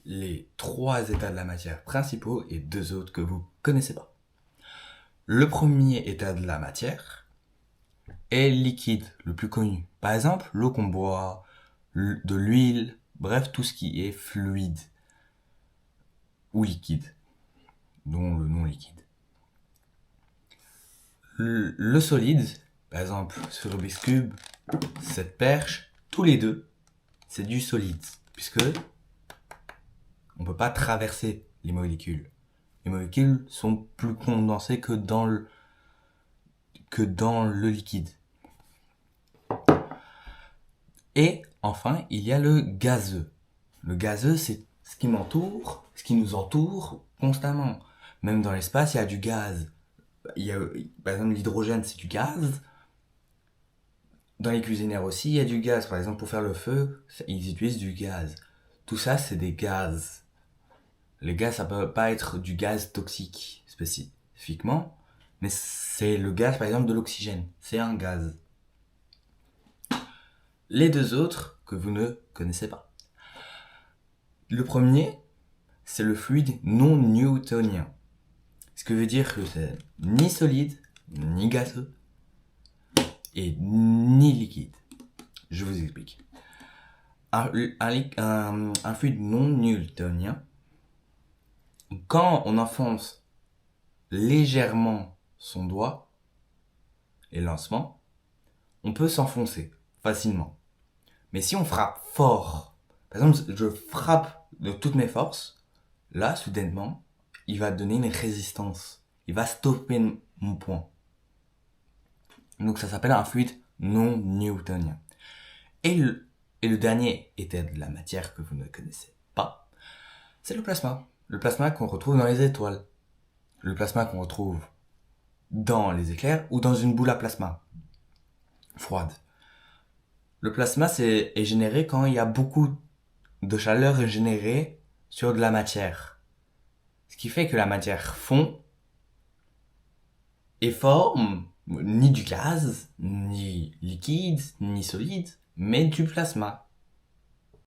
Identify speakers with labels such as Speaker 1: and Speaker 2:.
Speaker 1: les 3 états de la matière principaux et 2 autres que vous connaissez pas. Le premier état de la matière est liquide, le plus connu. Par exemple, l'eau qu'on boit, de l'huile, bref, tout ce qui est fluide ou liquide, dont le nom liquide. Le solide, par exemple, ce Rubik's Cube, cette perche, tous les deux, c'est du solide, puisque on peut pas traverser les molécules. Les molécules sont plus condensées que dans le liquide. Et enfin, il y a le gazeux. Le gazeux, c'est ce qui nous entoure constamment. Même dans l'espace, il y a du gaz. Par exemple, l'hydrogène, c'est du gaz. Dans les cuisinières aussi, il y a du gaz. Par exemple, pour faire le feu, ils utilisent du gaz. Tout ça, c'est des gaz. Les gaz, ça peut pas être du gaz toxique spécifiquement, mais c'est le gaz, par exemple, de l'oxygène. C'est un gaz. Les 2 autres que vous ne connaissez pas. Le premier, c'est le fluide non newtonien. Ce qui veut dire que c'est ni solide, ni gazeux, et ni liquide. Je vous explique. Un fluide non newtonien, quand on enfonce légèrement son doigt, les lancements, on peut s'enfoncer facilement. Mais si on frappe fort, par exemple, je frappe de toutes mes forces, là, soudainement, il va donner une résistance. Il va stopper mon poing. Donc ça s'appelle un fluide non newtonien. Et le dernier état de la matière que vous ne connaissez pas, c'est le plasma. Le plasma qu'on retrouve dans les étoiles. Le plasma qu'on retrouve dans les éclairs ou dans une boule à plasma froide. Le plasma est généré quand il y a beaucoup de chaleur générée sur de la matière. Ce qui fait que la matière fond et forme ni du gaz, ni liquide, ni solide, mais du plasma.